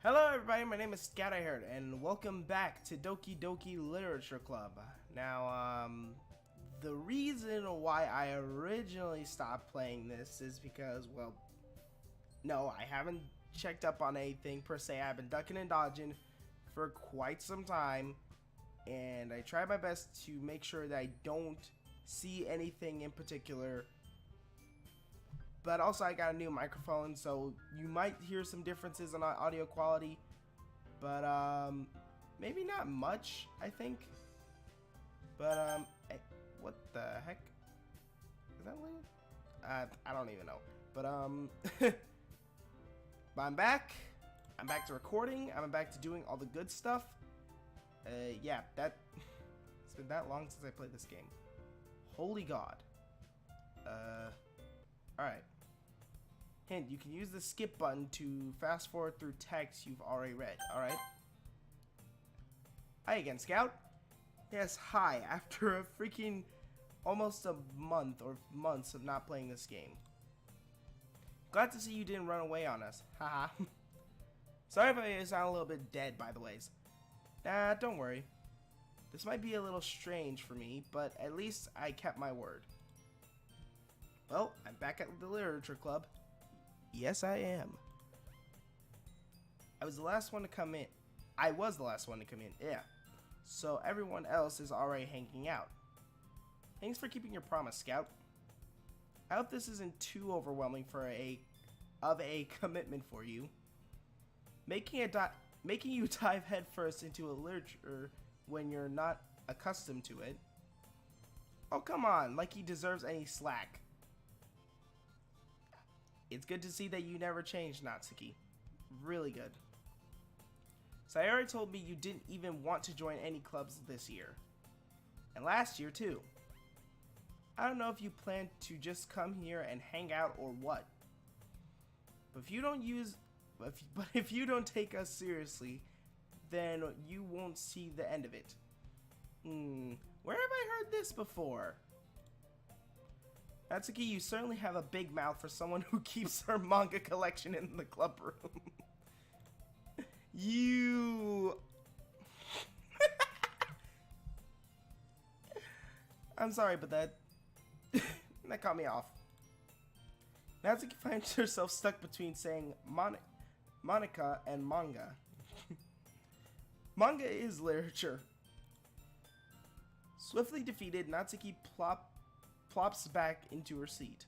Hello everybody, my name is Scatterhead, and welcome back to Doki Literature Club. Now, the reason why I originally stopped playing this is because, well, no, I haven't checked up on anything per se. I've been ducking and dodging for quite some time, and I try my best to make sure that I don't see anything in particular. But also I got a new microphone, so you might hear some differences in audio quality, but maybe not much, I think. But hey, what the heck? Is that loud? I don't even know. But but I'm back. I'm back to recording. I'm back to doing all the good stuff. Yeah, it's been that long since I played this game. Holy God. Alright. Hint, you can use the skip button to fast forward through text you've already read. Alright. Hi again, Scout. Yes, hi. After a freaking almost a month or months of not playing this game. Glad to see you didn't run away on us. Haha. Sorry if I sound a little bit dead, by the ways. Nah, don't worry. This might be a little strange for me, but at least I kept my word. Well, I'm back at the Literature Club. Yes, I am. I was the last one to come in. Yeah. So everyone else is already hanging out. Thanks for keeping your promise, Scout. I hope this isn't too overwhelming for a commitment for you. Making you dive headfirst into a literature when you're not accustomed to it. Oh, come on, like he deserves any slack. It's good to see that you never changed, Natsuki. Really good. Sayori told me you didn't even want to join any clubs this year. And last year, too. I don't know if you plan to just come here and hang out or what. But if you don't take us seriously, then you won't see the end of it. Where have I heard this before? Natsuki, you certainly have a big mouth for someone who keeps her manga collection in the club room. You... I'm sorry, but that caught me off. Natsuki finds herself stuck between saying Monica and manga. Manga is literature. Swiftly defeated, Natsuki plops back into her seat.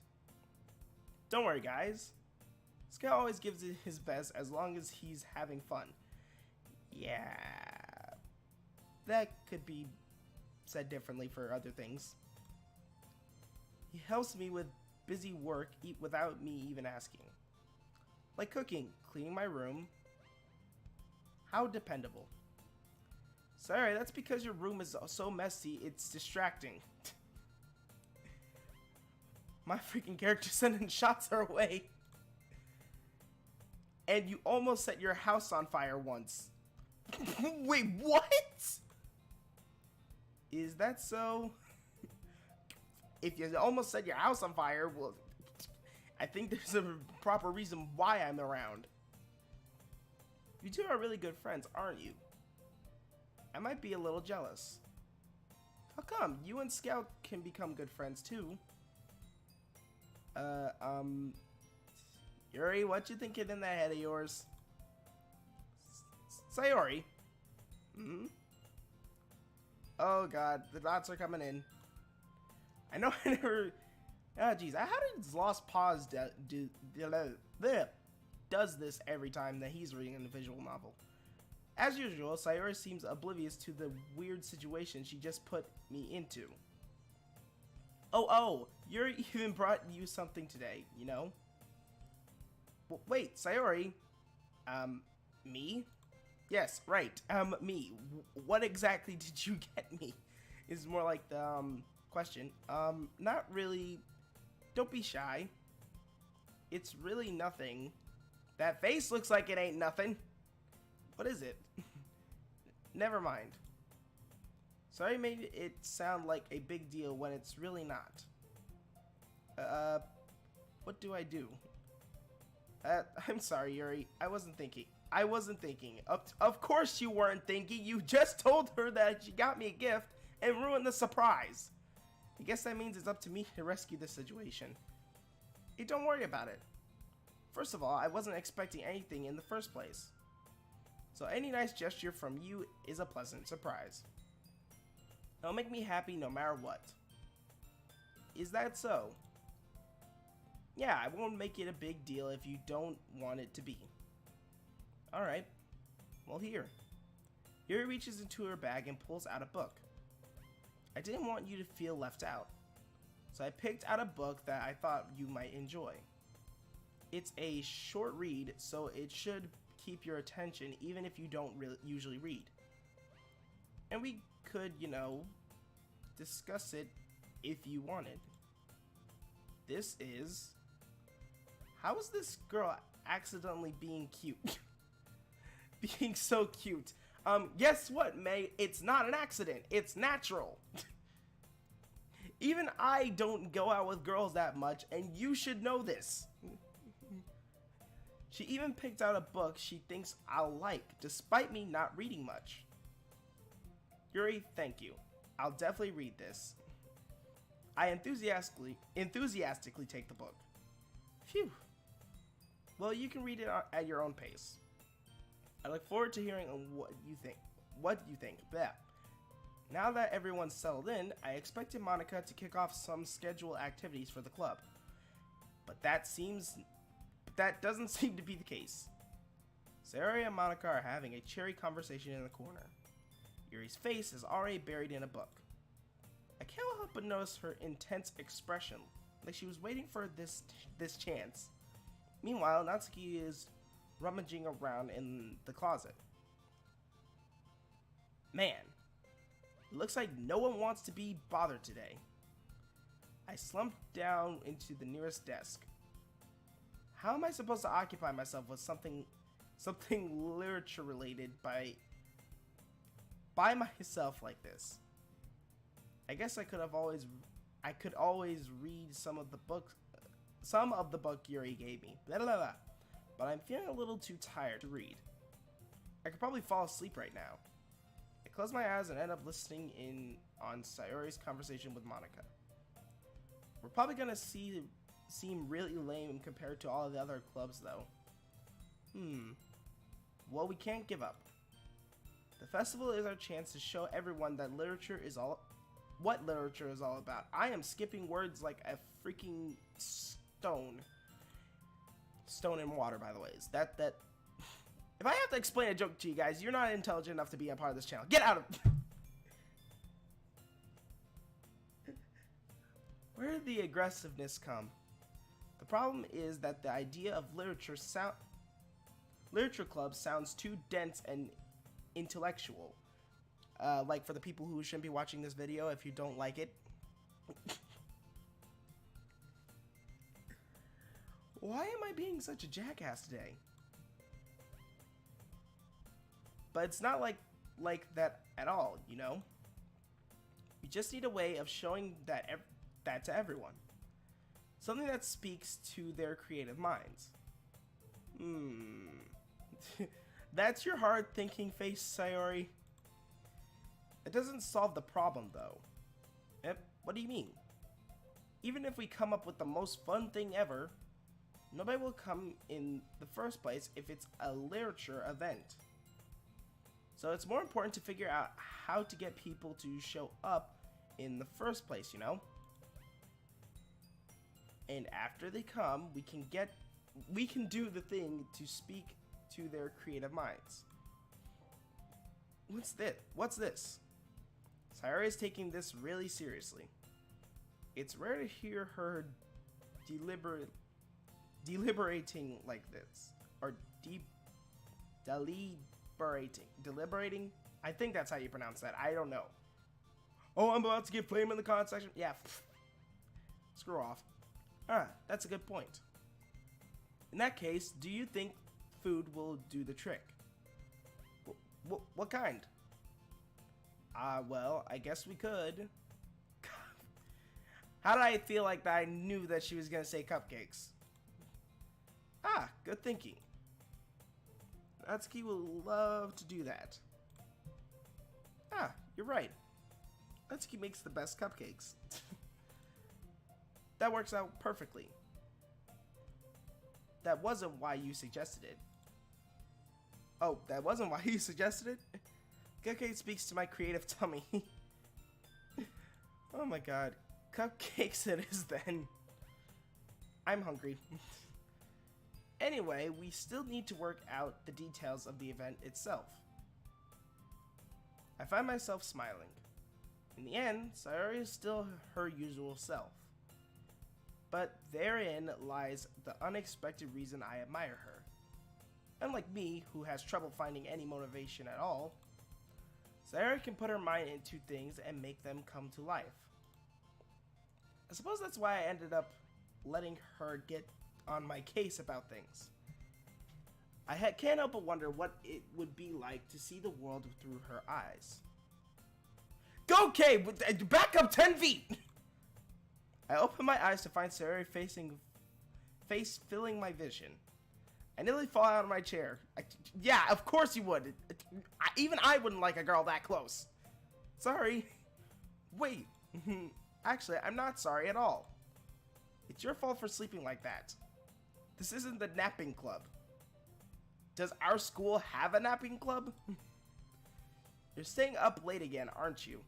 Don't worry, guys. Scout always gives it his best as long as he's having fun. Yeah, that could be said differently for other things. He helps me with busy work without me even asking. Like cooking, cleaning my room. How dependable. Sorry, that's because your room is so messy, it's distracting. My freaking character sending shots her way. And you almost set your house on fire once. Wait, what? Is that so? If you almost set your house on fire, well, I think there's a proper reason why I'm around. You two are really good friends, aren't you? I might be a little jealous. How come? You and Scout can become good friends too. Yuri, what you thinking in that head of yours? Sayori? Oh god, the dots are coming in. I know I never... Ah, jeez, how did Lost Paws does this every time that he's reading a visual novel? As usual, Sayori seems oblivious to the weird situation she just put me into. Oh, Yuri even brought you something today, you know? Wait, Sayori? Me? Yes, right, me. What exactly did you get me? Is more like the, question. Not really. Don't be shy. It's really nothing. That face looks like it ain't nothing. What is it? Never mind. Sorry made it sound like a big deal when it's really not. What do I do? I'm sorry, Yuri. I wasn't thinking. I wasn't thinking. Of course you weren't thinking. You just told her that she got me a gift and ruined the surprise. I guess that means it's up to me to rescue this situation. Hey, don't worry about it. First of all, I wasn't expecting anything in the first place. So any nice gesture from you is a pleasant surprise. It'll make me happy no matter what. Is that so? Yeah, I won't make it a big deal if you don't want it to be. Alright. Well, here. Yuri reaches into her bag and pulls out a book. I didn't want you to feel left out, so I picked out a book that I thought you might enjoy. It's a short read, so it should keep your attention even if you don't usually read. And we could, you know, discuss it if you wanted. This is... How is this girl accidentally being cute? Being so cute. Guess what, May? It's not an accident. It's natural. Even I don't go out with girls that much, and you should know this. She even picked out a book she thinks I'll like, despite me not reading much. Yuri, thank you. I'll definitely read this. I enthusiastically take the book. Phew. Well, you can read it at your own pace. I look forward to hearing what you think. Bleh. Now that everyone's settled in, I expected Monica to kick off some scheduled activities for the club. But that doesn't seem to be the case. Sayori and Monica are having a cheery conversation in the corner. Yuri's face is already buried in a book. I can't help but notice her intense expression, like she was waiting for this chance. Meanwhile, Natsuki is rummaging around in the closet. Man, it looks like no one wants to be bothered today. I slumped down into the nearest desk. How am I supposed to occupy myself with something literature related by myself like this? I guess I could always read some of the book Yuri gave me. Blah, blah, blah. But I'm feeling a little too tired to read. I could probably fall asleep right now. I close my eyes and end up listening in on Sayori's conversation with Monica. We're probably gonna seem really lame compared to all of the other clubs though. Well, we can't give up. The festival is our chance to show everyone that what literature is all about. I am skipping words like a freaking stone. Stone and water, by the way. Is that if I have to explain a joke to you guys, you're not intelligent enough to be a part of this channel. Get out of Where did the aggressiveness come? The problem is that the idea of literature club sounds too dense and intellectual. Like for the people who shouldn't be watching this video if you don't like it. Why am I being such a jackass today? But it's not like that at all, you know? We just need a way of showing that to everyone. Something that speaks to their creative minds. That's your hard thinking face, Sayori. It doesn't solve the problem though. What do you mean? Even if we come up with the most fun thing ever, nobody will come in the first place if it's a literature event. So it's more important to figure out how to get people to show up in the first place, you know? And after they come, we can do the thing to speak to their creative minds. What's this? Sayori is taking this really seriously. It's rare to hear her deliberating like this. Or deliberating? I think that's how you pronounce that. I don't know. Oh, I'm about to get flame in the comment section? Yeah. Screw off. That's a good point. In that case, do you think food will do the trick? What kind? Well, I guess we could. How did I feel like that I knew that she was gonna say cupcakes? Ah, good thinking. Natsuki will love to do that. Ah, you're right. Natsuki makes the best cupcakes. That works out perfectly. That wasn't why you suggested it. Oh, that wasn't why you suggested it? Cupcake speaks to my creative tummy. Oh my god. Cupcakes it is then. I'm hungry. Anyway, we still need to work out the details of the event itself. I find myself smiling. In the end, Sayori is still her usual self. But therein lies the unexpected reason I admire her. Unlike me, who has trouble finding any motivation at all, Sayori can put her mind into things and make them come to life. I suppose that's why I ended up letting her get on my case about things. I can't help but wonder what it would be like to see the world through her eyes. Okay, back up 10 feet! I open my eyes to find Sayori face filling my vision. I nearly fall out of my chair. Yeah, of course you would. Even I wouldn't like a girl that close. Sorry. Wait. Actually, I'm not sorry at all. It's your fault for sleeping like that. This isn't the napping club. Does our school have a napping club? You're staying up late again, aren't you?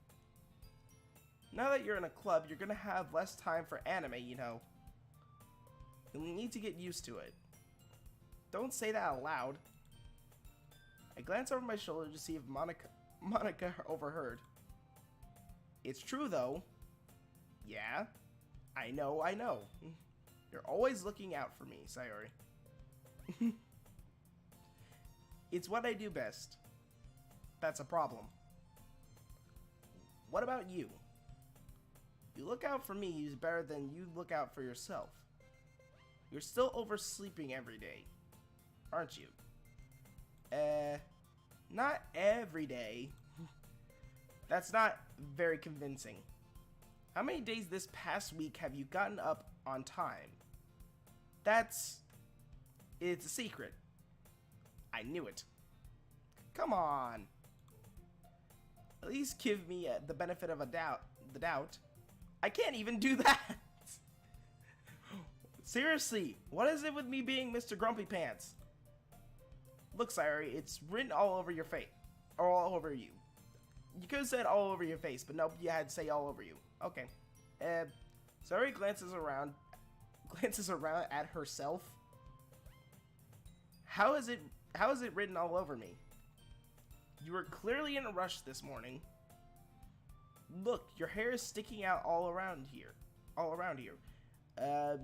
Now that you're in a club, you're gonna have less time for anime, you know. You'll need to get used to it. Don't say that out loud. I glance over my shoulder to see if Monica overheard. It's true, though. Yeah, I know. You're always looking out for me, Sayori. It's what I do best. That's a problem. What about you? You look out for me is better than you look out for yourself. You're still oversleeping every day, aren't you? Not every day. That's not very convincing. How many days this past week have you gotten up on time? It's a secret. I knew it. Come on. At least give me the benefit of the doubt. I can't even do that. Seriously, what is it with me being Mr. Grumpy Pants? Look, Sayori, it's written all over your face. Or all over you. You could have said all over your face, but nope, you had to say all over you. Okay. Sayori glances around at herself. How is it written all over me? You were clearly in a rush this morning. Look, your hair is sticking out all around here.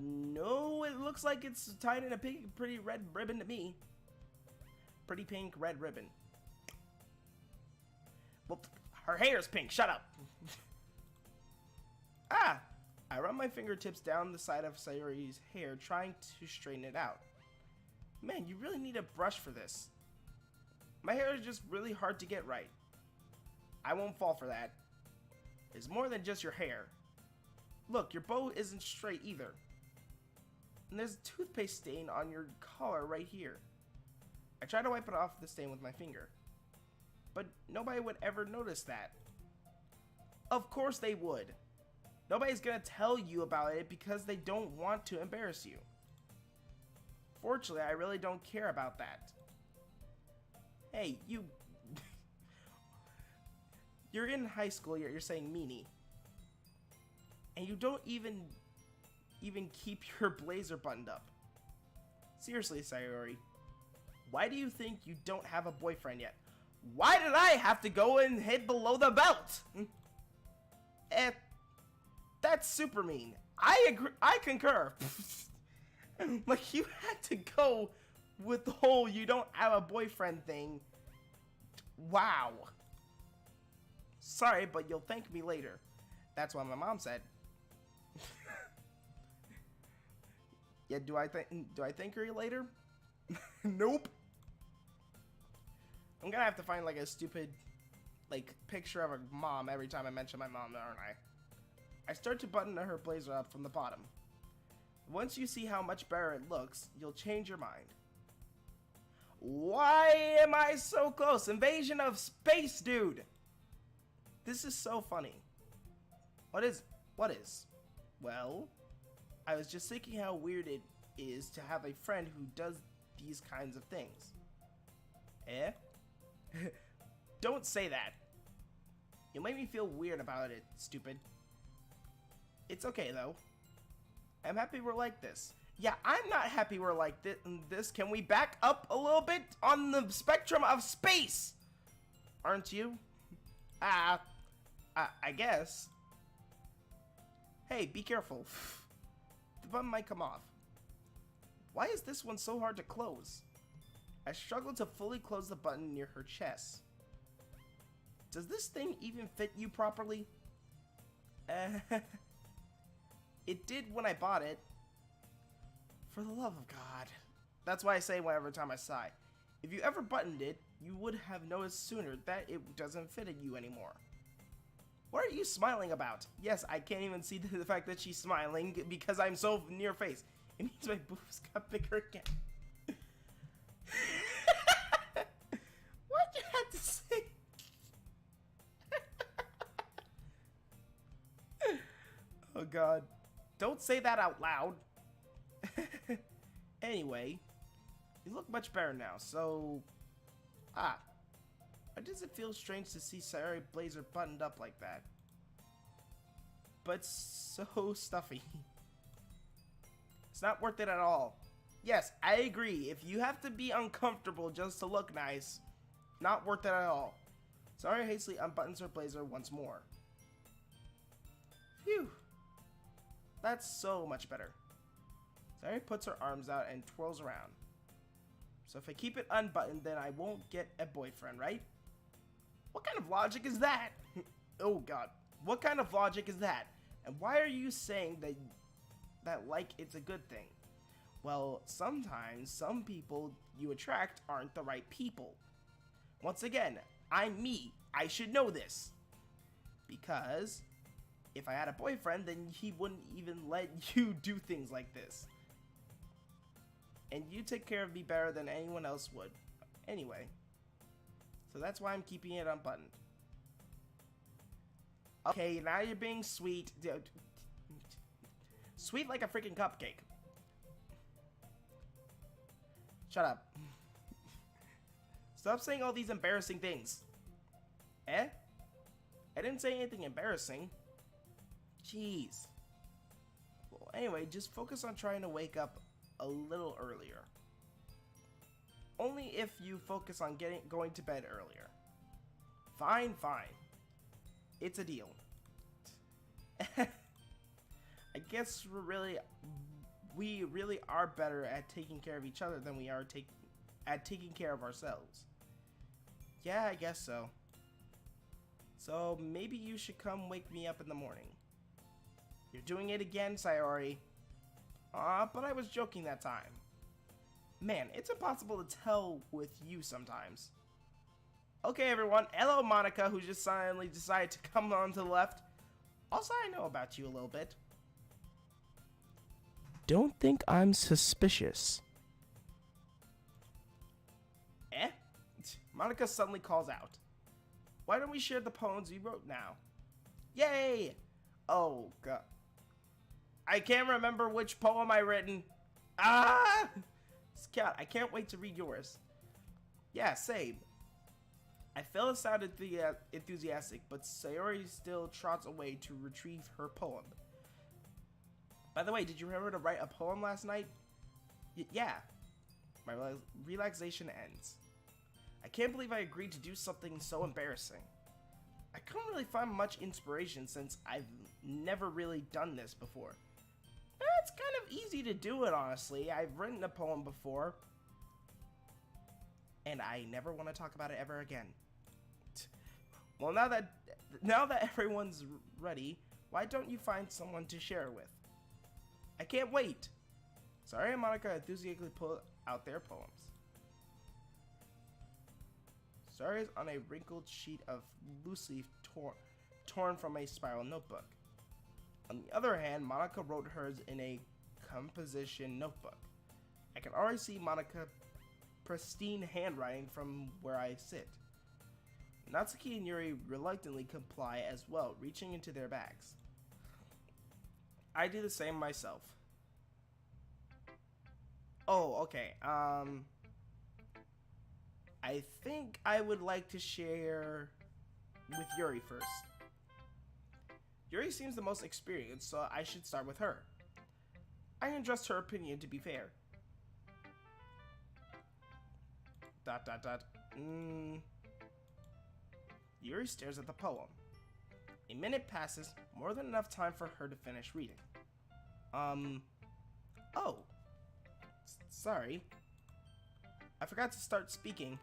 No, it looks like it's tied in a pretty red ribbon to me. Pretty pink red ribbon. Well, her hair is pink, shut up. Ah! I run my fingertips down the side of Sayori's hair, trying to straighten it out. Man, you really need a brush for this. My hair is just really hard to get right. I won't fall for that. It's more than just your hair. Look, your bow isn't straight either. And there's a toothpaste stain on your collar right here. I try to wipe it off the stain with my finger. But nobody would ever notice that. Of course they would. Nobody's gonna tell you about it because they don't want to embarrass you. Fortunately, I really don't care about that. Hey, you... You're in high school, you're saying meanie. And you don't even keep your blazer buttoned up. Seriously, Sayori. Why do you think you don't have a boyfriend yet? Why did I have to go and hit below the belt? That's super mean. I agree. I concur. Like, you had to go with the whole you don't have a boyfriend thing. Wow. Sorry, but you'll thank me later. That's what my mom said. Yeah, do I thank her later? Nope. I'm gonna have to find like a stupid like picture of a mom every time I mention my mom, aren't I? I start to button her blazer up from the bottom. Once you see how much better it looks, you'll change your mind. Why am I so close? Invasion of space, dude! This is so funny. What is? Well, I was just thinking how weird it is to have a friend who does these kinds of things. Eh? Don't say that. You make me feel weird about it, stupid. It's okay, though. I'm happy we're like this. Yeah, I'm not happy we're like this. Can we back up a little bit on the spectrum of space? Aren't you? I guess. Hey, be careful. The button might come off. Why is this one so hard to close? I struggled to fully close the button near her chest. Does this thing even fit you properly? It did when I bought it. For the love of God. That's why I say whenever time I sigh. If you ever buttoned it, you would have noticed sooner that it doesn't fit in you anymore. What are you smiling about? Yes, I can't even see the fact that she's smiling because I'm so near face. It means my boobs got bigger again. What'd you have to say? Oh God. Don't say that out loud. Anyway, you look much better now, so... Why does it feel strange to see Sayori Blazer buttoned up like that? But so stuffy. It's not worth it at all. Yes, I agree. If you have to be uncomfortable just to look nice, not worth it at all. Sayori hastily unbuttons her blazer once more. Phew. That's so much better. Sayori puts her arms out and twirls around. So if I keep it unbuttoned, then I won't get a boyfriend, right? What kind of logic is that? Oh God. What kind of logic is that? And why are you saying that like it's a good thing? Well, sometimes some people you attract aren't the right people. Once again, I'm me. I should know this. Because if I had a boyfriend, then he wouldn't even let you do things like this. And you take care of me better than anyone else would. Anyway. So that's why I'm keeping it unbuttoned. Okay, now you're being sweet. Sweet like a freaking cupcake. Shut up. Stop saying all these embarrassing things. Eh? I didn't say anything embarrassing. Jeez. Well, anyway, just focus on trying to wake up a little earlier. Only if you focus on going to bed earlier. Fine, fine. It's a deal. I guess we really are better at taking care of each other than we are at taking care of ourselves. Yeah, I guess so. So maybe you should come wake me up in the morning. You're doing it again, Sayori. But I was joking that time. Man, it's impossible to tell with you sometimes. Okay, everyone. Hello, Monica, who just suddenly decided to come on to the left. Also, I know about you a little bit. Don't think I'm suspicious. Eh? Monica suddenly calls out. Why don't we share the poems we wrote now? Yay! Oh, God. I can't remember which poem I written. Scout, I can't wait to read yours. Yeah, same. I felt it sounded enthusiastic, but Sayori still trots away to retrieve her poem. By the way, did you remember to write a poem last night? Yeah. My relaxation ends. I can't believe I agreed to do something so embarrassing. I couldn't really find much inspiration since I've never really done this before. It's kind of easy to do it, honestly. I've written a poem before. And I never want to talk about it ever again. Well, now that everyone's ready, why don't you find someone to share it with? I can't wait. Sayori and Monica enthusiastically pull out their poems. Sayori is on a wrinkled sheet of loose leaf torn from a spiral notebook. On the other hand, Monica wrote hers in a composition notebook. I can already see Monica's pristine handwriting from where I sit. Natsuki and Yuri reluctantly comply as well, reaching into their bags. I do the same myself. Oh, okay. I think I would like to share with Yuri first. Yuri seems the most experienced, so I should start with her. I can trust her opinion to be fair. ... Yuri stares at the poem. A minute passes, more than enough time for her to finish reading. Oh. Sorry. I forgot to start speaking.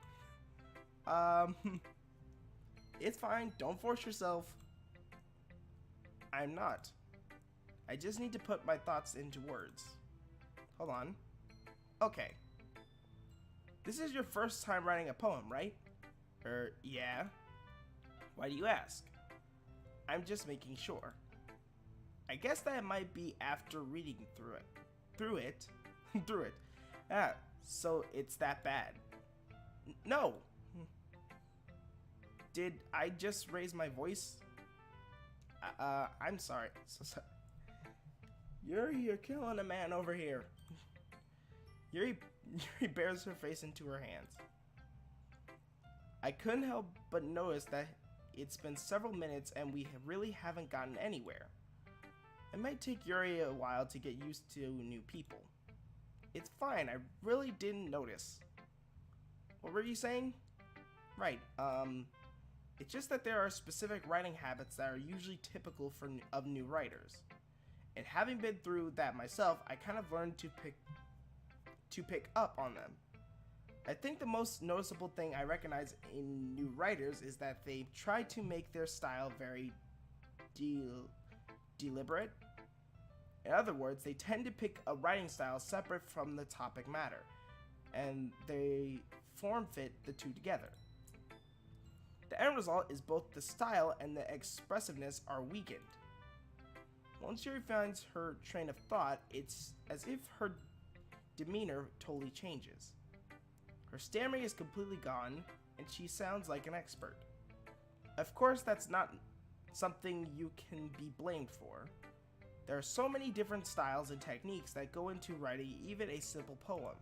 It's fine, don't force yourself. I'm not. I just need to put my thoughts into words. Hold on. Okay. This is your first time writing a poem, right? Yeah. Why do you ask? I'm just making sure. I guess that might be after reading through it. Ah, so it's that bad. No. Did I just raise my voice? I'm sorry. So sorry. You're killing a man over here. Yuri bears her face into her hands. I couldn't help but notice that it's been several minutes and we really haven't gotten anywhere. It might take Yuri a while to get used to new people. It's fine, I really didn't notice. What were you saying? Right, it's just that there are specific writing habits that are usually typical of new writers. And having been through that myself, I kind of learned to pick up on them. I think the most noticeable thing I recognize in new writers is that they try to make their style very deliberate. In other words, they tend to pick a writing style separate from the topic matter, and they form fit the two together. The end result is both the style and the expressiveness are weakened. Once Yuri finds her train of thought, it's as if her demeanor totally changes. Her stammering is completely gone, and she sounds like an expert. Of course, that's not something you can be blamed for. There are so many different styles and techniques that go into writing even a simple poem.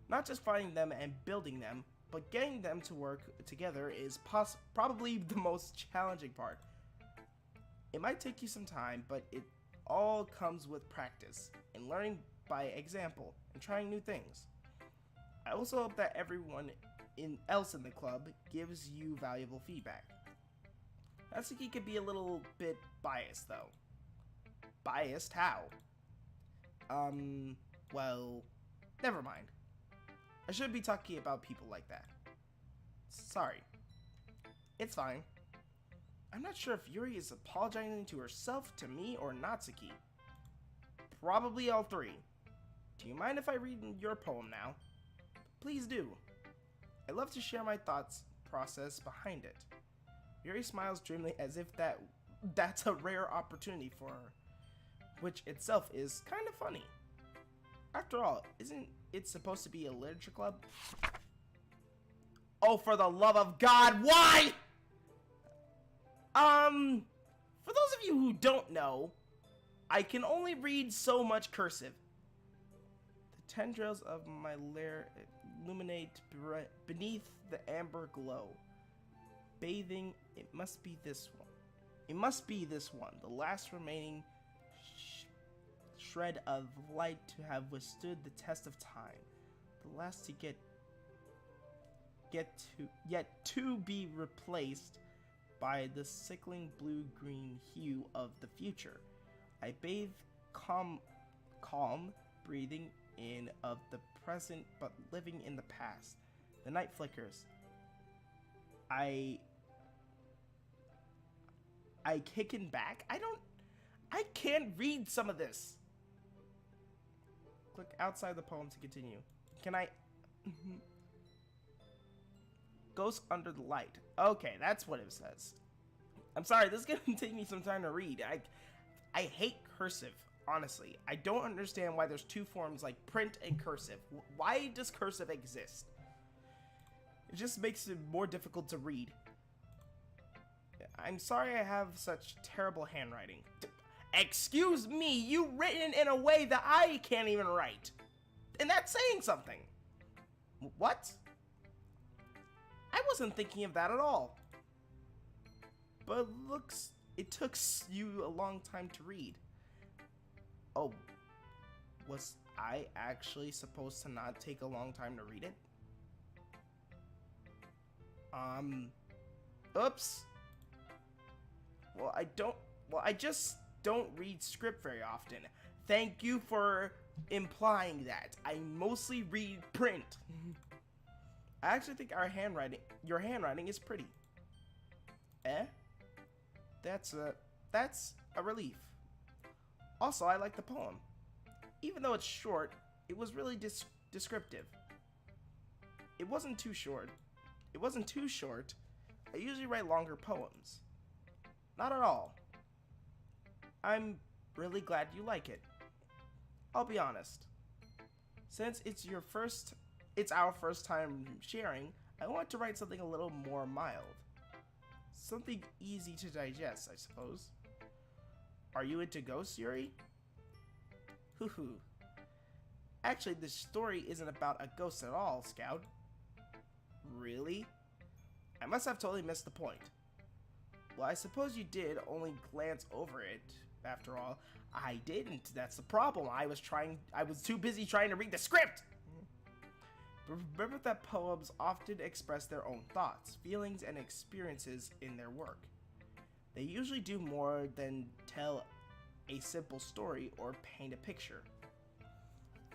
Not just finding them and building them, but getting them to work together is probably the most challenging part. It might take you some time, but it all comes with practice and learning by example and trying new things. I also hope that everyone else in the club gives you valuable feedback. Natsuki could be a little bit biased though. Biased how? Well, never mind. I shouldn't be talking about people like that. Sorry. It's fine. I'm not sure if Yuri is apologizing to herself, to me, or Natsuki. Probably all three. Do you mind if I read your poem now? Please do. I love to share my thoughts process behind it. Yuri smiles dreamily as if that's a rare opportunity for her, which itself is kind of funny. After all, isn't it supposed to be a literature club? Oh, for the love of God, why? For those of you who don't know, I can only read so much cursive. The tendrils of my lair illuminate beneath the amber glow. Bathing, it must be this one. It must be this one, the last remaining shred of light to have withstood the test of time. The last to yet to be replaced by the sickling blue-green hue of the future. I bathe calm breathing in of the present but living in the past. The night flickers. I kicking back? I can't read some of this. Click outside the poem to continue. Can I? Ghost under the light. Okay, that's what it says. I'm sorry, this is gonna take me some time to read. I hate cursive. Honestly, I don't understand why there's two forms like print and cursive. Why does cursive exist? It just makes it more difficult to read. I'm sorry I have such terrible handwriting. Excuse me, you written in a way that I can't even write. And that's saying something. What? I wasn't thinking of that at all. But looks, it took you a long time to read. Oh, was I actually supposed to not take a long time to read it? Oops. Well, I just don't read script very often. Thank you for implying that. I mostly read print. I actually think your handwriting is pretty. Eh? That's a relief. Also, I like the poem. Even though it's short, it was really descriptive. It wasn't too short. I usually write longer poems. Not at all. I'm really glad you like it. I'll be honest. Since it's our first time sharing, I want to write something a little more mild. Something easy to digest, I suppose. Are you into ghosts, Yuri? Hoo hoo. Actually, this story isn't about a ghost at all, Scout. Really? I must have totally missed the point. Well, I suppose you did only glance over it. After all, I didn't. That's the problem. I was too busy trying to read the script. But remember that poems often express their own thoughts, feelings, and experiences in their work. They usually do more than tell a simple story or paint a picture.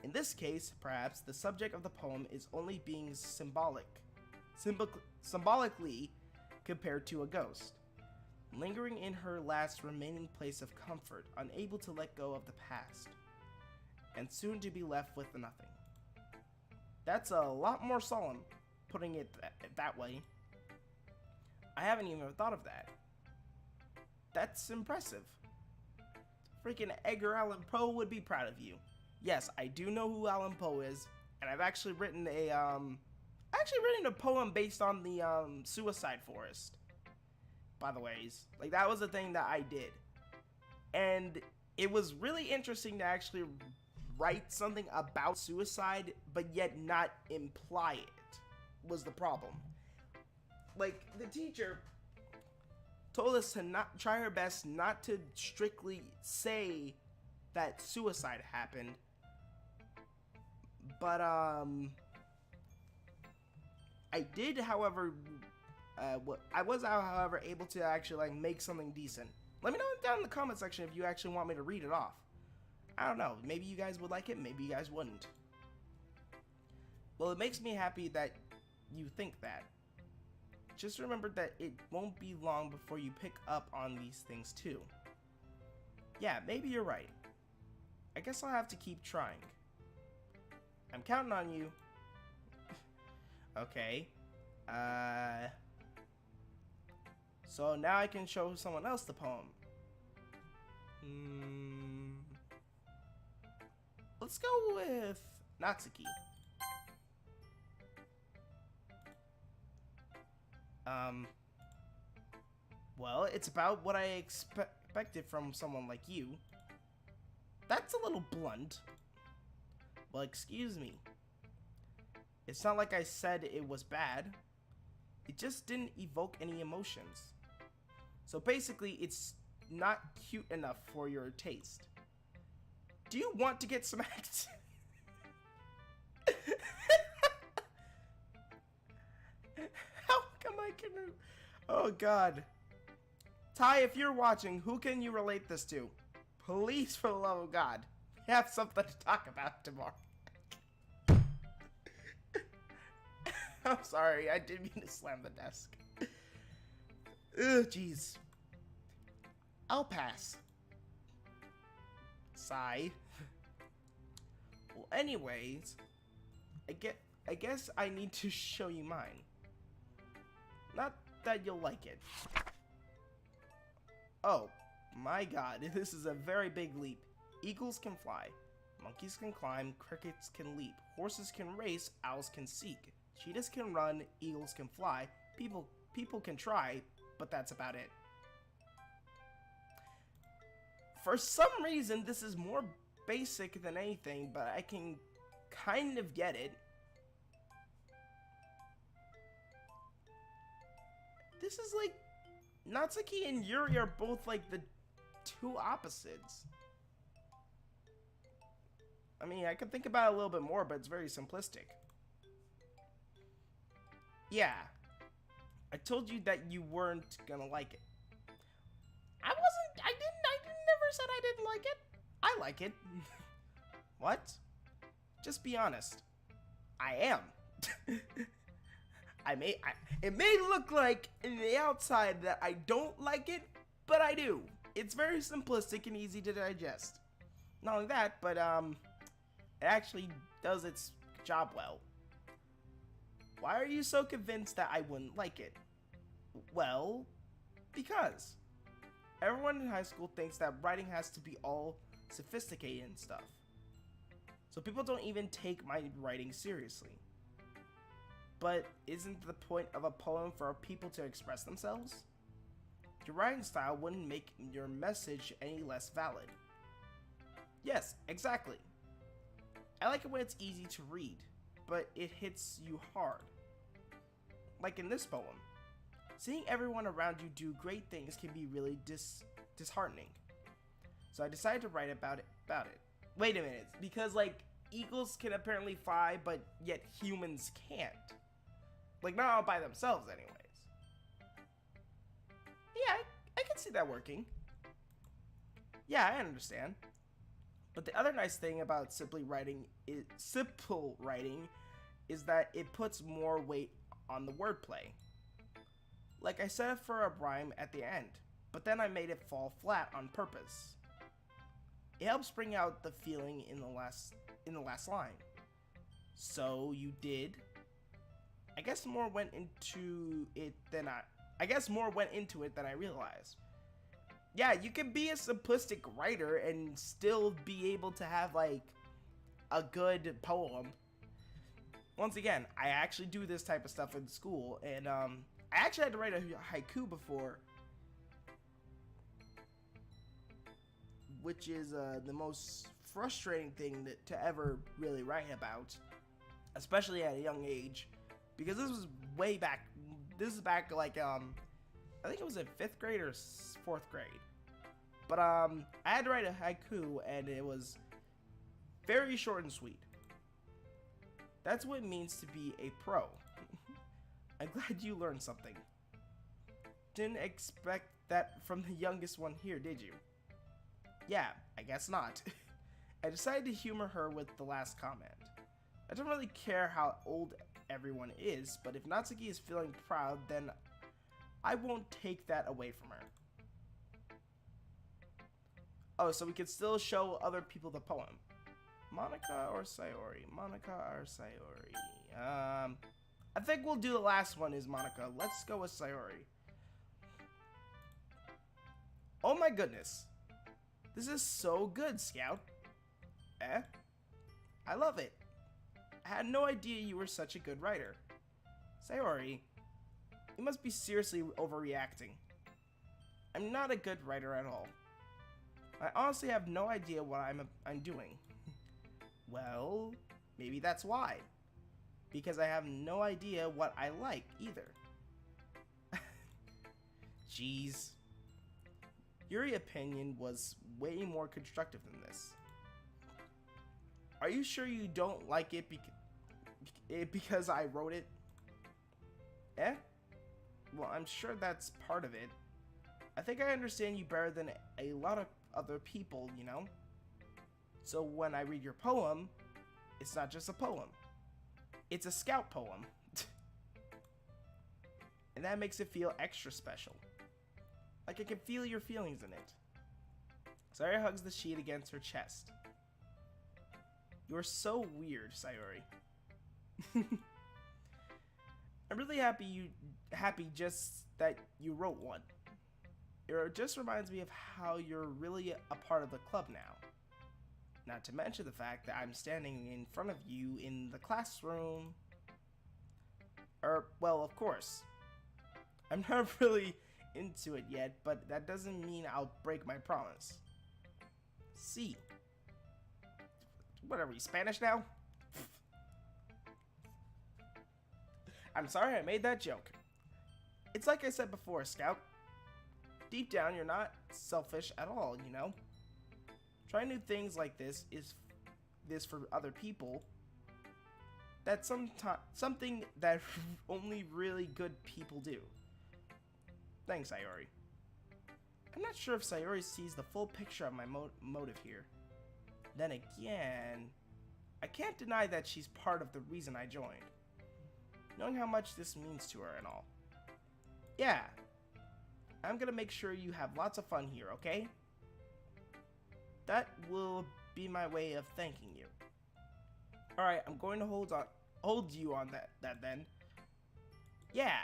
In this case, perhaps the subject of the poem is only being symbolically compared to a ghost, lingering in her last remaining place of comfort, unable to let go of the past, and soon to be left with nothing. That's a lot more solemn, putting it that way. I haven't even thought of that. That's impressive. Freaking Edgar Allan Poe would be proud of you. Yes, I do know who Allan Poe is, and I've actually written a poem based on the Suicide Forest. By the ways, like that was a thing that I did, and it was really interesting to actually write something about suicide, but yet not imply it. Was the problem. Like the teacher told us to not try her best not to strictly say that suicide happened, but I did, however, I was, however, able to actually like make something decent. Let me know down in the comment section if you actually want me to read it off. I don't know, maybe you guys would like it, maybe you guys wouldn't. Well, it makes me happy that you think that. Just remember that it won't be long before you pick up on these things too. Yeah, maybe you're right. I guess I'll have to keep trying. I'm counting on you. Okay. So now I can show someone else the poem. Let's go with Natsuki. Well, it's about what I expected from someone like you. That's a little blunt. Well, excuse me. It's not like I said it was bad. It just didn't evoke any emotions. So basically, it's not cute enough for your taste. Do you want to get smacked? How come I can... Oh, God. Ty, if you're watching, who can you relate this to? Please, for the love of God. We have something to talk about tomorrow. I'm sorry, I didn't mean to slam the desk. Ugh, jeez. I'll pass. Sigh. Well, anyways, I guess I need to show you mine. Not that you'll like it. Oh, my God, this is a very big leap. Eagles can fly, monkeys can climb, crickets can leap, horses can race, owls can seek, cheetahs can run, eagles can fly, people can try, but that's about it. For some reason, this is more basic than anything, but I can kind of get it. This is like, Natsuki and Yuri are both like the two opposites. I mean, I could think about it a little bit more, but it's very simplistic. Yeah. I told you that you weren't gonna like it. I never said I didn't like it. I like it. What? Just be honest. I am. It may look like in the outside that I don't like it, but I do. It's very simplistic and easy to digest. Not only that, but it actually does its job well. Why are you so convinced that I wouldn't like it? Well, because everyone in high school thinks that writing has to be all sophisticated and stuff. So people don't even take my writing seriously. But isn't the point of a poem for people to express themselves? Your writing style wouldn't make your message any less valid. Yes, exactly. I like it when it's easy to read, but it hits you hard. Like in this poem. Seeing everyone around you do great things can be really disheartening. So I decided to write about it. Wait a minute, because like eagles can apparently fly, but yet humans can't. Like not all by themselves anyways. Yeah, I can see that working. Yeah, I understand. But the other nice thing about simple writing is that it puts more weight on the wordplay. Like I set it for a rhyme at the end, but then I made it fall flat on purpose. It helps bring out the feeling in the last line. So you did. I guess more went into it than I realized. Yeah, you can be a simplistic writer and still be able to have like a good poem. Once again, I actually do this type of stuff in school, and I actually had to write a haiku before, which is the most frustrating thing to ever really write about, especially at a young age, because this was way back. This is back like I think it was in 5th grade or 4th grade. But I had to write a haiku, and it was very short and sweet. That's what it means to be a pro. I'm glad you learned something. Didn't expect that from the youngest one here, did you? Yeah, I guess not. I decided to humor her with the last comment. I don't really care how old everyone is, but if Natsuki is feeling proud, then I won't take that away from her. Oh, so we can still show other people the poem. Monica or Sayori? Monica or Sayori? I think we'll do the last one is Monica. Let's go with Sayori. Oh my goodness. This is so good, Scout. I love it. I had no idea you were such a good writer. Sayori, you must be seriously overreacting. I'm not a good writer at all. I honestly have no idea what I'm doing. Well, maybe that's why. Because I have no idea what I like either. Jeez. Your opinion was way more constructive than this. Are you sure you don't like it because I wrote it? Well, I'm sure that's part of it. I think I understand you better than a lot of other people, you know? So when I read your poem, it's not just a poem. It's a Scout poem. And that makes it feel extra special. Like I can feel your feelings in it. Sayori hugs the sheet against her chest. You're so weird, Sayori. I'm really happy just that you wrote one. It just reminds me of how you're really a part of the club now. Not to mention the fact that I'm standing in front of you in the classroom. Well, of course. I'm not really into it yet, but that doesn't mean I'll break my promise. See. What are we, Spanish now? I'm sorry I made that joke. It's like I said before, Scout. Deep down, you're not selfish at all, you know? Trying new things like this is for other people. That's something that only really good people do. Thanks, Sayori. I'm not sure if Sayori sees the full picture of my motive here. Then again, I can't deny that she's part of the reason I joined. Knowing how much this means to her and all. Yeah, I'm gonna make sure you have lots of fun here, okay? That will be my way of thanking you. Alright, I'm going to hold you on that then. Yeah.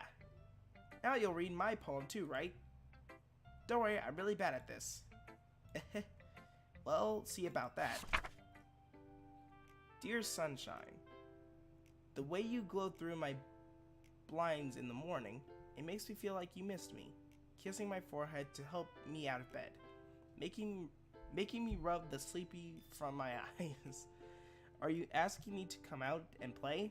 Now you'll read my poem too, right? Don't worry, I'm really bad at this. Well, see about that. Dear sunshine, the way you glow through my blinds in the morning, it makes me feel like you missed me. Kissing my forehead to help me out of bed. Making me rub the sleepy from my eyes. Are you asking me to come out and play?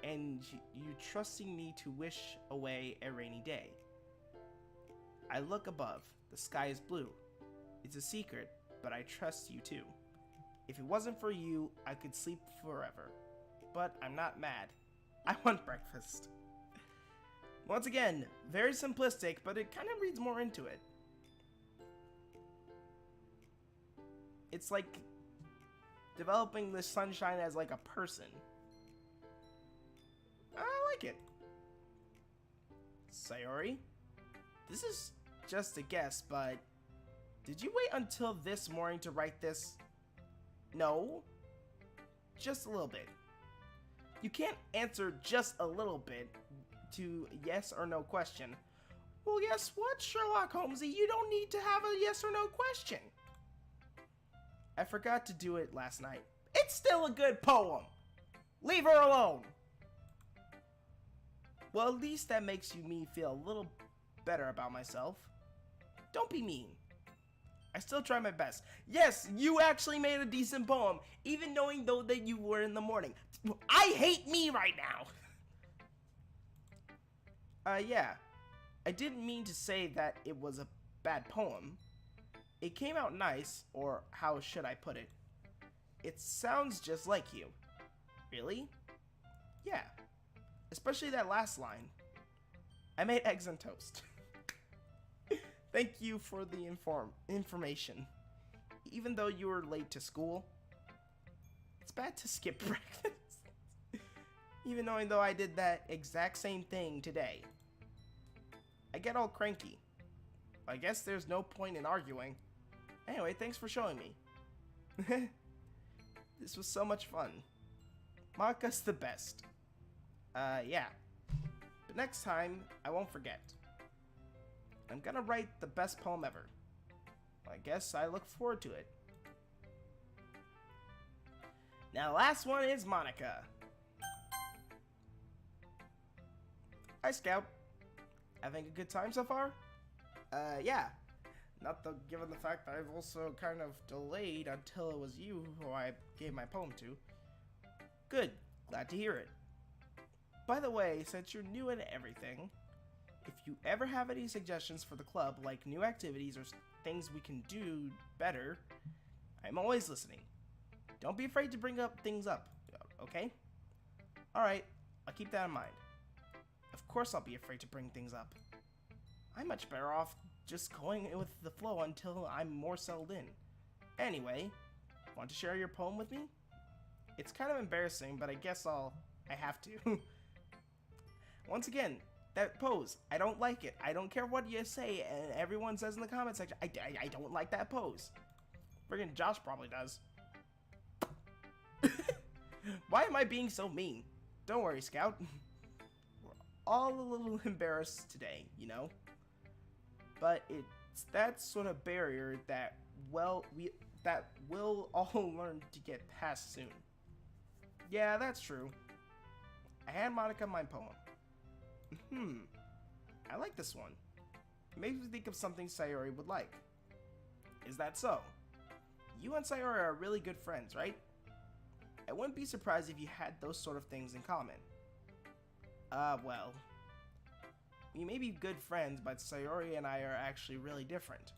And you trusting me to wish away a rainy day. I look above. The sky is blue. It's a secret, but I trust you too. If it wasn't for you, I could sleep forever. But I'm not mad. I want breakfast. Once again, very simplistic, but it kind of reads more into it. It's like developing the sunshine as like a person. I like it. Sayori, this is just a guess, but did you wait until this morning to write this? No, just a little bit. You can't answer just a little bit to yes or no question. Well, guess what, Sherlock Holmesy? You don't need to have a yes or no question. I forgot to do it last night. It's still a good poem. Leave her alone. Well, at least that makes me feel a little better about myself. Don't be mean. I still try my best. Yes, you actually made a decent poem, even knowing though that you were in the morning. I hate me right now. Yeah. I didn't mean to say that it was a bad poem. It came out nice, or how should I put it? It sounds just like you. Really? Yeah. Especially that last line. I made eggs and toast. Thank you for the information. Even though you were late to school, it's bad to skip breakfast. Even knowing though I did that exact same thing today. I get all cranky. I guess there's no point in arguing. Anyway, thanks for showing me. This was so much fun. Maka's the best. Yeah. But next time, I won't forget. I'm gonna write the best poem ever. I guess I look forward to it. Now, last one is Monica. Hi, Scout. Having a good time so far? Yeah. Given the fact that I've also kind of delayed until it was you who I gave my poem to. Good. Glad to hear it. By the way, since you're new at everything, if you ever have any suggestions for the club, like new activities or things we can do better, I'm always listening. Don't be afraid to bring things up, okay? Alright, I'll keep that in mind. Of course I'll be afraid to bring things up. I'm much better off just going with the flow until I'm more settled in. Anyway, want to share your poem with me? It's kind of embarrassing, but I guess I have to. Once again, that pose, I don't like it. I don't care what you say, and everyone says in the comment section, I don't like that pose. Friggin' Josh probably does. Why am I being so mean? Don't worry, Scout. We're all a little embarrassed today, you know? But it's that sort of barrier that, well, that we'll all learn to get past soon. Yeah, that's true. I hand Monica my poem. I like this one. It makes me think of something Sayori would like. Is that so? You and Sayori are really good friends, right? I wouldn't be surprised if you had those sort of things in common. Well, we may be good friends, but Sayori and I are actually really different.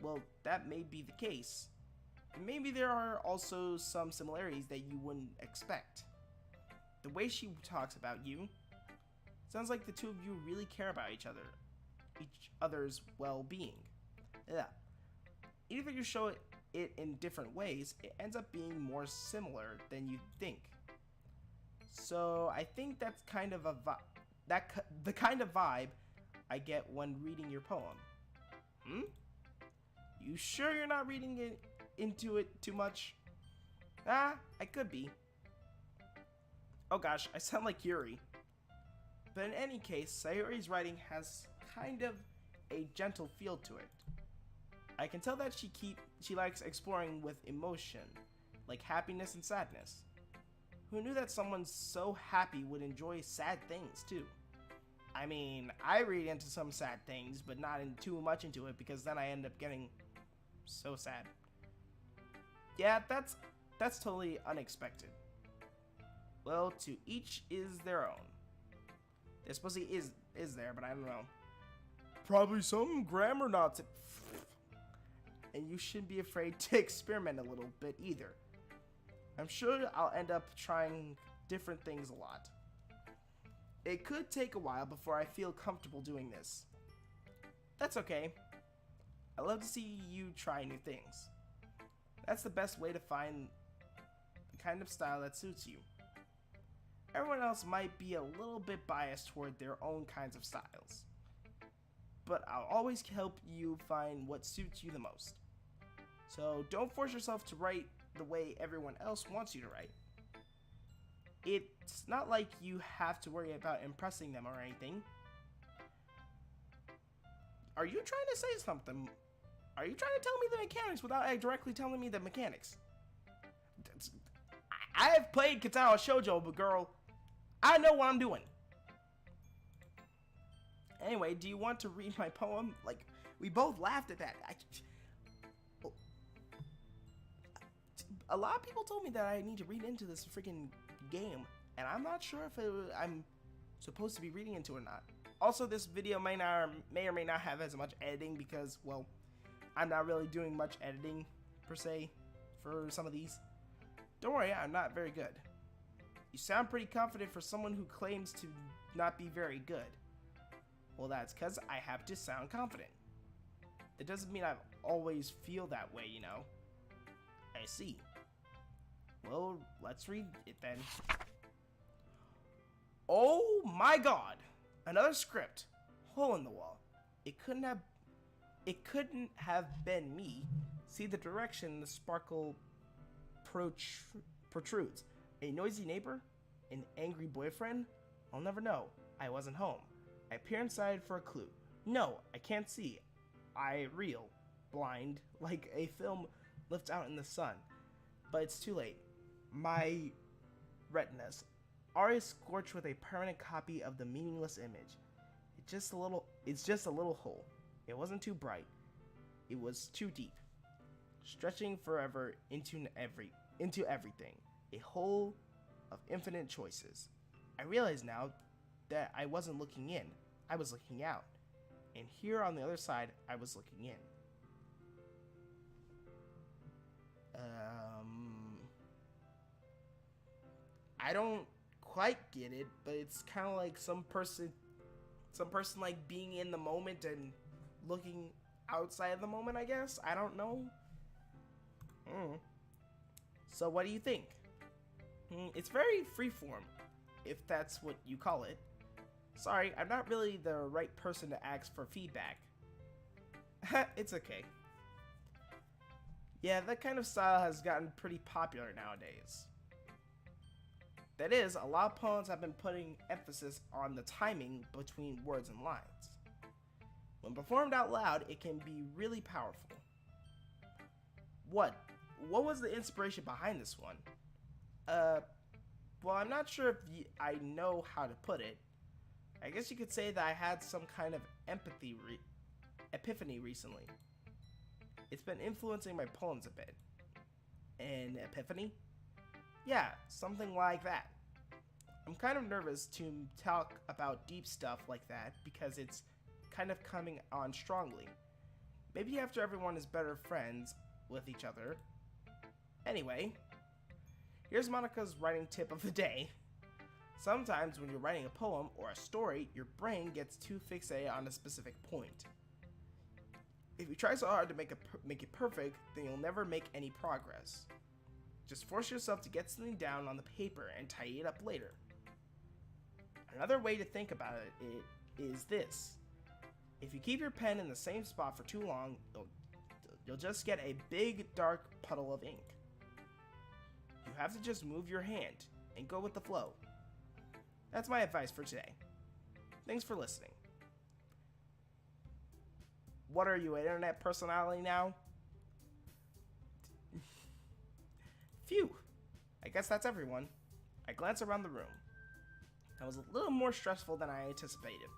Well, that may be the case. And maybe there are also some similarities that you wouldn't expect. The way she talks about you, sounds like the two of you really care about each other's well-being. Yeah. Even if you show it in different ways, it ends up being more similar than you think. So I think that's kind of the kind of vibe I get when reading your poem. You sure you're not reading into it too much? I could be. Oh gosh, I sound like Yuri. But in any case, Sayori's writing has kind of a gentle feel to it. I can tell that she likes exploring with emotion, like happiness and sadness. Who knew that someone so happy would enjoy sad things too? I mean, I read into some sad things, but not too much into it because then I end up getting so sad. Yeah, that's totally unexpected. Well, to each is their own. There supposedly is there, but I don't know. Probably some grammar knots. And you shouldn't be afraid to experiment a little bit either. I'm sure I'll end up trying different things a lot. It could take a while before I feel comfortable doing this. That's okay. I love to see you try new things. That's the best way to find the kind of style that suits you. Everyone else might be a little bit biased toward their own kinds of styles, but I'll always help you find what suits you the most. So don't force yourself to write the way everyone else wants you to write. It's not like you have to worry about impressing them or anything. Are you trying to say something? Are you trying to tell me the mechanics without directly telling me the mechanics? I have played Katao Shoujo, but girl, I know what I'm doing. Anyway, do you want to read my poem? Like, we both laughed at that. A lot of people told me that I need to read into this freaking game, and I'm not sure if I'm supposed to be reading into it or not. Also, this video may or may not have as much editing because, well, I'm not really doing much editing, per se, for some of these. Don't worry, I'm not very good. You sound pretty confident for someone who claims to not be very good. Well, that's because I have to sound confident. That doesn't mean I always feel that way, you know. I see. Well, let's read it then. Oh my god! Another script. Hole in the wall. It couldn't have been me. See the direction the sparkle protrudes. A noisy neighbor? An angry boyfriend? I'll never know. I wasn't home. I peer inside for a clue. No, I can't see. I reel. Blind. Like a film left out in the sun. But it's too late. My retinas are scorched with a permanent copy of the meaningless image. It's just a little hole. It wasn't too bright. It was too deep. Stretching forever into everything. A hole of infinite choices. I realize now that I wasn't looking in. I was looking out. And here on the other side, I was looking in. I don't quite get it, but it's kind of like some person like being in the moment and looking outside of the moment, I guess. I don't know. So what do you think? It's very freeform, if that's what you call it. Sorry, I'm not really the right person to ask for feedback. It's okay. Yeah, that kind of style has gotten pretty popular nowadays. That is, a lot of poems have been putting emphasis on the timing between words and lines. When performed out loud, it can be really powerful. What? What was the inspiration behind this one? Well, I'm not sure if I know how to put it. I guess you could say that I had some kind of epiphany recently. It's been influencing my poems a bit. An epiphany? Yeah, something like that. I'm kind of nervous to talk about deep stuff like that because it's kind of coming on strongly. Maybe after everyone is better friends with each other. Anyway, here's Monica's writing tip of the day. Sometimes when you're writing a poem or a story, your brain gets too fixated on a specific point. If you try so hard to make it perfect, then you'll never make any progress. Just force yourself to get something down on the paper and tidy it up later. Another way to think about it is this. If you keep your pen in the same spot for too long, you'll just get a big dark puddle of ink. You have to just move your hand and go with the flow. That's my advice for today. Thanks for listening. What are you, an internet personality now? Phew. I guess that's everyone. I glance around the room. That was a little more stressful than I anticipated.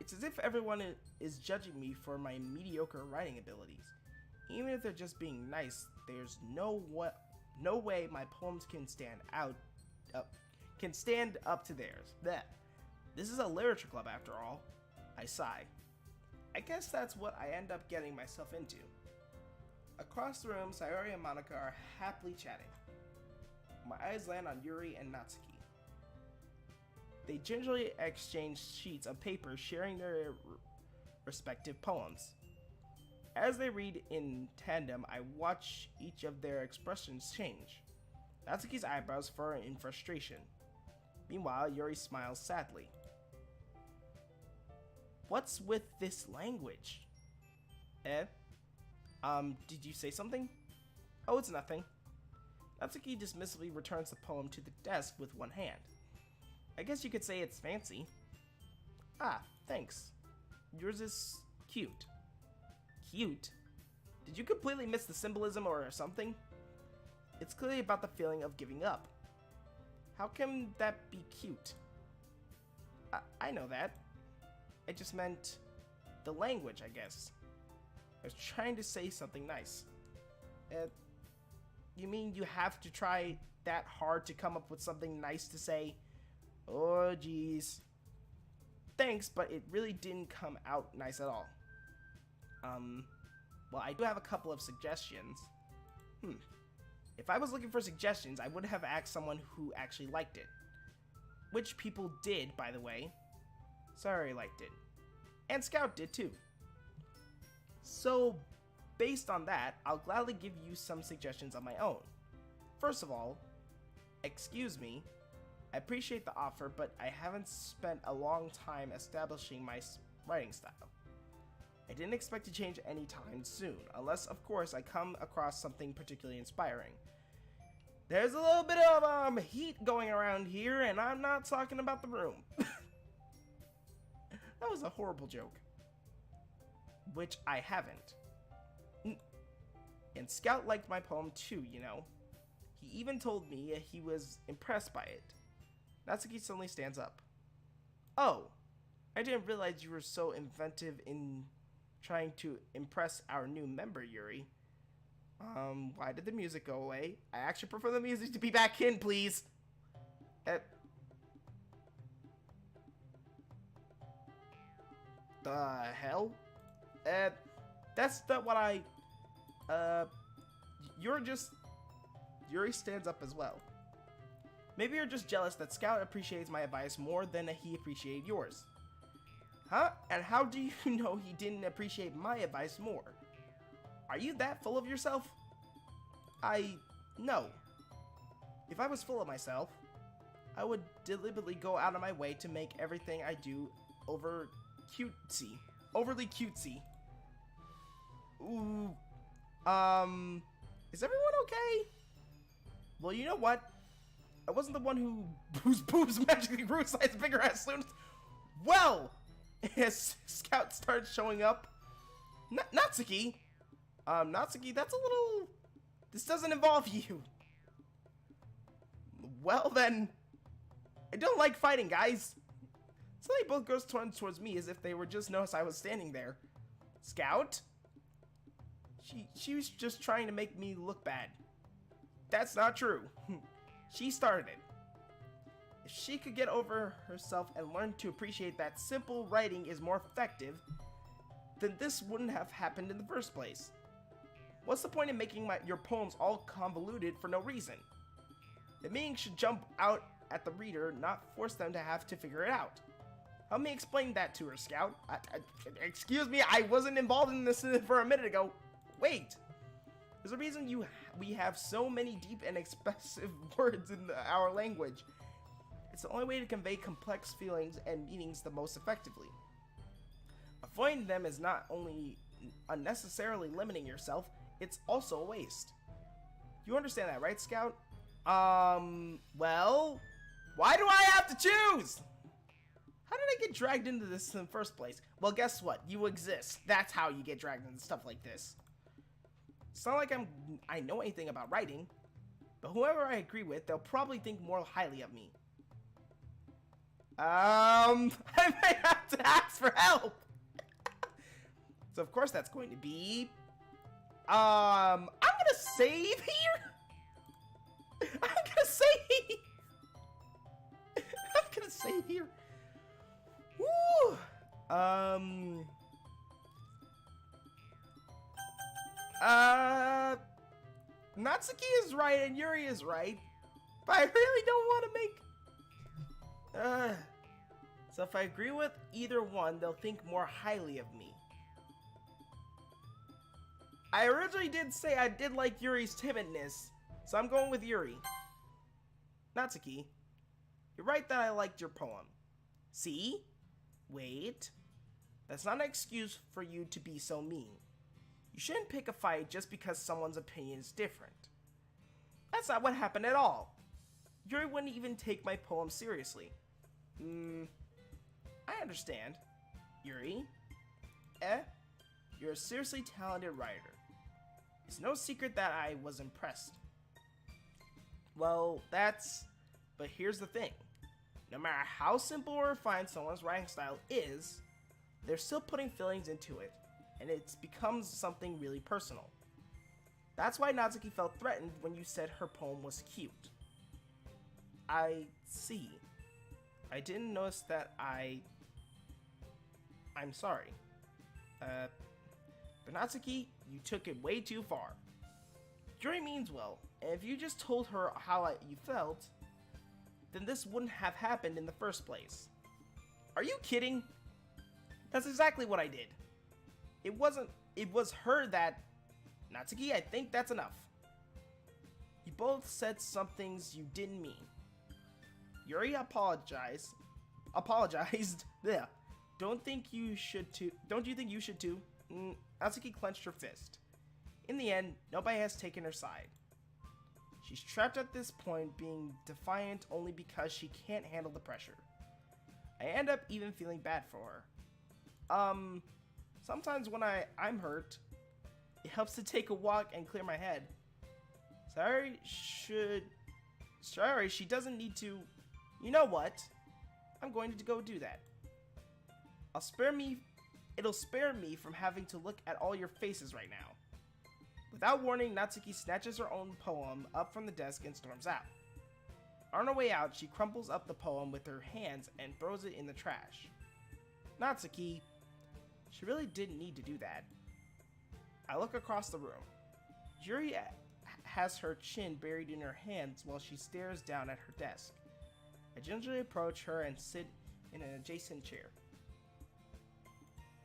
It's as if everyone is judging me for my mediocre writing abilities. Even if they're just being nice, there's no way my poems can stand up to theirs. This is a literature club after all. I sigh. I guess that's what I end up getting myself into. Across the room, Sayori and Monica are happily chatting. My eyes land on Yuri and Natsuki. They gingerly exchange sheets of paper, sharing their respective poems. As they read in tandem, I watch each of their expressions change. Natsuki's eyebrows furrow in frustration. Meanwhile, Yuri smiles sadly. What's with this language? Did you say something? Oh, it's nothing. Natsuki dismissively returns the poem to the desk with one hand. I guess you could say it's fancy. Ah, thanks. Yours is cute. Cute? Did you completely miss the symbolism or something? It's clearly about the feeling of giving up. How can that be cute? I know that. I just meant the language, I guess. I was trying to say something nice. You mean you have to try that hard to come up with something nice to say? Oh, geez. Thanks, but it really didn't come out nice at all. Well, I do have a couple of suggestions. If I was looking for suggestions, I would have asked someone who actually liked it. Which people did, by the way. Sorry, liked it. And Scout did too. So, based on that, I'll gladly give you some suggestions of my own. First of all, excuse me, I appreciate the offer, but I haven't spent a long time establishing my writing style. I didn't expect to change anytime soon, unless, of course, I come across something particularly inspiring. There's a little bit of heat going around here, and I'm not talking about the room. That was a horrible joke. Which I haven't. And Scout liked my poem too, you know. He even told me he was impressed by it. Natsuki suddenly stands up. Oh, I didn't realize you were so inventive in trying to impress our new member, Yuri. Why did the music go away? I actually prefer the music to be back in, please. The hell? That's not what I... Yuri stands up as well. Maybe you're just jealous that Scout appreciates my advice more than he appreciated yours. Huh? And how do you know he didn't appreciate my advice more? Are you that full of yourself? No. If I was full of myself, I would deliberately go out of my way to make everything I do overly cutesy. Ooh. Is everyone okay? Well, you know what? I wasn't the one whose boobs magically grew size bigger as soon as... Well! As Scout started showing up... Natsuki? Natsuki, that's a little... This doesn't involve you. Well then, I don't like fighting, guys. Suddenly both girls turned towards me as if they were just noticed I was standing there. Scout? She was just trying to make me look bad. That's not true. She started it. If she could get over herself and learn to appreciate that simple writing is more effective, then this wouldn't have happened in the first place. What's the point in making your poems all convoluted for no reason? The meaning should jump out at the reader, not force them to have to figure it out. Help me explain that to her, Scout. Excuse me, I wasn't involved in this for a minute ago. Wait. There's a reason we have so many deep and expressive words in our language. It's the only way to convey complex feelings and meanings the most effectively. Avoiding them is not only unnecessarily limiting yourself, it's also a waste. You understand that, right, Scout? Well, why do I have to choose? How did I get dragged into this in the first place? Well, guess what? You exist. That's how you get dragged into stuff like this. It's not like I know anything about writing, but whoever I agree with, they'll probably think more highly of me. I may have to ask for help. So of course that's going to be, I'm gonna save here. I'm gonna save here. Woo. Natsuki is right and Yuri is right, but I really don't want to make... So if I agree with either one, they'll think more highly of me. I originally did say I did like Yuri's timidness, so I'm going with Yuri. Natsuki, you're right that I liked your poem. See? Wait. That's not an excuse for you to be so mean. You shouldn't pick a fight just because someone's opinion is different. That's not what happened at all. Yuri wouldn't even take my poem seriously. I understand. Yuri? You're a seriously talented writer. It's no secret that I was impressed. Well, but here's the thing. No matter how simple or refined someone's writing style is, they're still putting feelings into it, and it becomes something really personal. That's why Natsuki felt threatened when you said her poem was cute. I see. I didn't notice that I'm sorry. But Natsuki, you took it way too far. Yuri means well, and if you just told her how you felt, then this wouldn't have happened in the first place. Are you kidding? That's exactly what I did. It was her that... Natsuki, I think that's enough. You both said some things you didn't mean. Yuri apologized. Yeah. Don't you think you should too? Natsuki clenched her fist. In the end, nobody has taken her side. She's trapped at this point, being defiant only because she can't handle the pressure. I end up even feeling bad for her. Sometimes when I'm hurt, it helps to take a walk and clear my head. Sorry, she doesn't need to. You know what? I'm going to go do that. It'll spare me from having to look at all your faces right now. Without warning, Natsuki snatches her own poem up from the desk and storms out. On her way out, she crumples up the poem with her hands and throws it in the trash. Natsuki, she really didn't need to do that. I look across the room. Yuri has her chin buried in her hands while she stares down at her desk. I gingerly approach her and sit in an adjacent chair.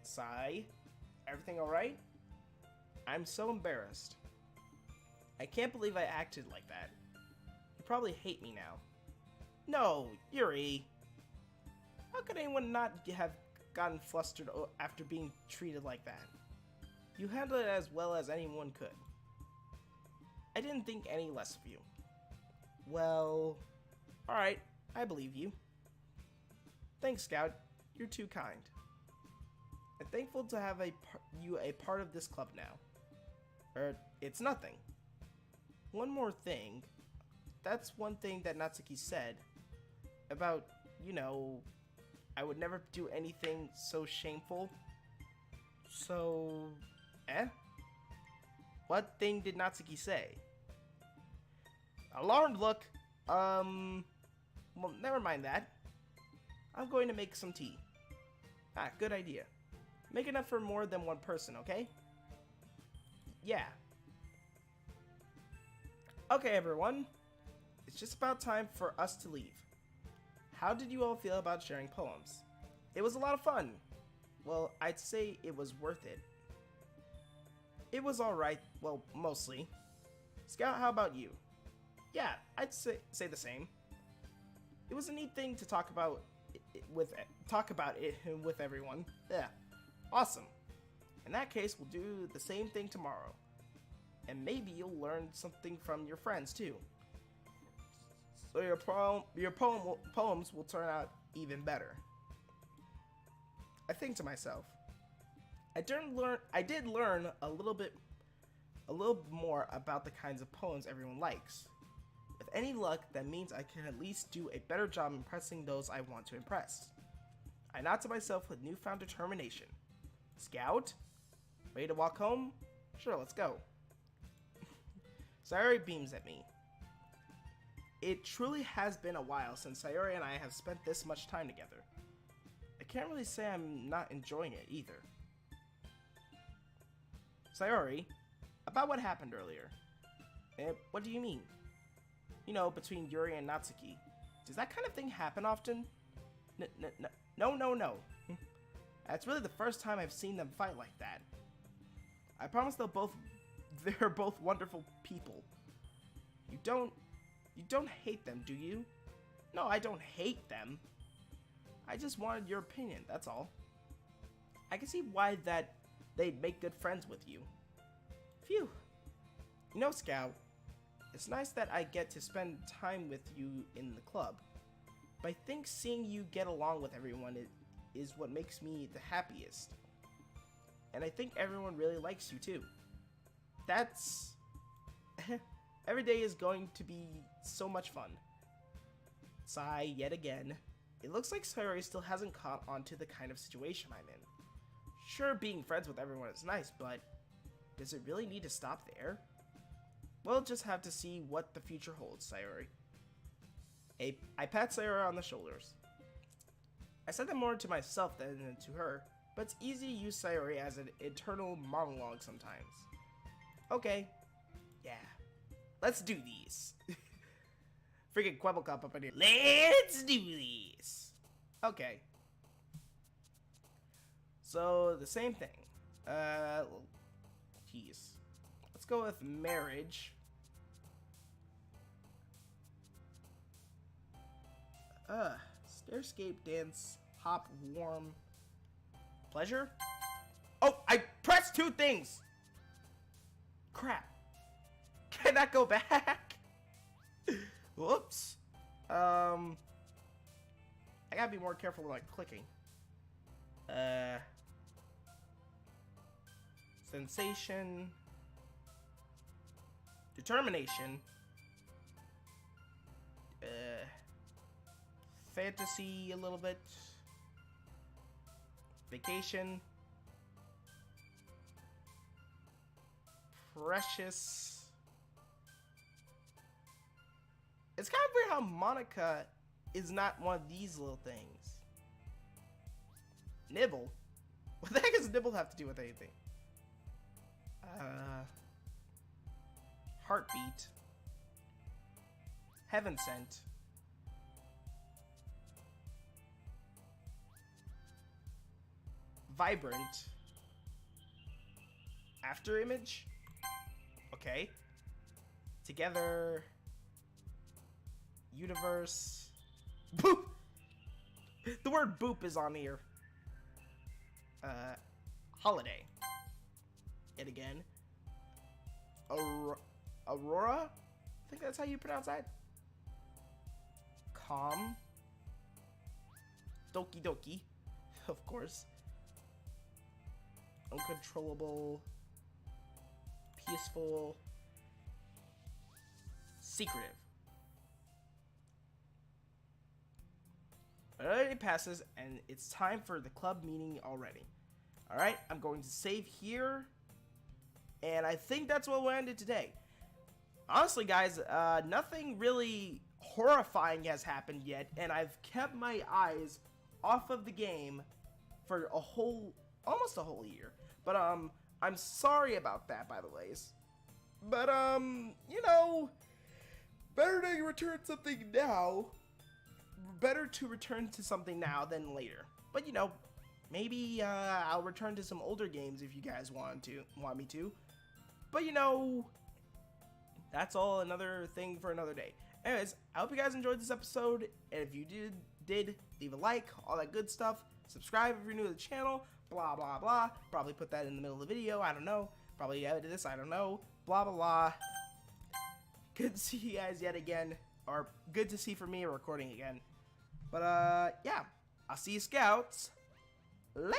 Sigh. Everything alright? I'm so embarrassed. I can't believe I acted like that. You probably hate me now. No, Yuri. How could anyone not have gotten flustered after being treated like that? You handled it as well as anyone could. I didn't think any less of you. Well, alright, I believe you. Thanks, Scout. You're too kind. I'm thankful to have you a part of this club now. It's nothing. One more thing. That's one thing that Natsuki said about, you know, I would never do anything so shameful. So, What thing did Natsuki say? Alarmed look. Well, never mind that. I'm going to make some tea. Ah, good idea. Make enough for more than one person, okay? Yeah. Okay, everyone. It's just about time for us to leave. How did you all feel about sharing poems? It was a lot of fun. Well, I'd say it was worth it. It was alright, well, mostly. Scout, how about you? Yeah, I'd say the same. It was a neat thing to talk about it with everyone. Yeah, awesome. In that case, we'll do the same thing tomorrow. And maybe you'll learn something from your friends too. So your poems will turn out even better. I think to myself, I did learn a little more about the kinds of poems everyone likes. With any luck, that means I can at least do a better job impressing those I want to impress. I nod to myself with newfound determination. Scout? Ready to walk home? Sure, let's go. Sayori beams at me. It truly has been a while since Sayori and I have spent this much time together. I can't really say I'm not enjoying it either. Sayori, about what happened earlier. What do you mean? You know, between Yuri and Natsuki. Does that kind of thing happen often? No. That's really the first time I've seen them fight like that. I promise they're both wonderful people. You don't hate them, do you? No, I don't hate them. I just wanted your opinion, that's all. I can see why that they'd make good friends with you. Phew. You know, Scout, it's nice that I get to spend time with you in the club. But I think seeing you get along with everyone is what makes me the happiest. And I think everyone really likes you too. That's... Every day is going to be so much fun. Sigh yet again. It looks like Sayori still hasn't caught on to the kind of situation I'm in. Sure, being friends with everyone is nice, but does it really need to stop there? We'll just have to see what the future holds, Sayori. I pat Sayori on the shoulders. I said that more to myself than to her, but it's easy to use Sayori as an internal monologue sometimes. Okay. Yeah. Let's do these. Freaking Quebblecop up in here. Let's do these. Okay. So, the same thing. Jeez. Let's go with marriage. Stairscape, dance, hop, warm. Pleasure? Oh, I pressed two things! Crap. Can I go back? Whoops. I gotta be more careful when I'm clicking. Sensation. Determination. Fantasy a little bit. Vacation. Precious. It's kind of weird how Monica is not one of these little things. Nibble? What the heck does Nibble have to do with anything? Heartbeat. Heaven Sent. Vibrant. After Image. Okay. Together. Universe. Boop! The word boop is on here. Holiday. Yet again. Aurora? I think that's how you pronounce that. Calm. Doki Doki. Of course. Uncontrollable. peaceful, secretive. But already passes, and it's time for the club meeting already. Alright, I'm going to save here, and I think that's what we'll end it today. Honestly, guys, nothing really horrifying has happened yet, and I've kept my eyes off of the game for almost a whole year. But, I'm sorry about that, by the ways. But, you know, better to return to something now than later. But, you know, maybe, I'll return to some older games if you guys want me to. But, you know, that's all another thing for another day. Anyways, I hope you guys enjoyed this episode, and if you did, leave a like, all that good stuff. Subscribe if you're new to the channel, blah, blah, blah. Probably put that in the middle of the video, I don't know. Probably edit this, I don't know. Blah, blah, blah. Good to see you guys yet again, or good to see for me recording again. But, yeah, I'll see you scouts later.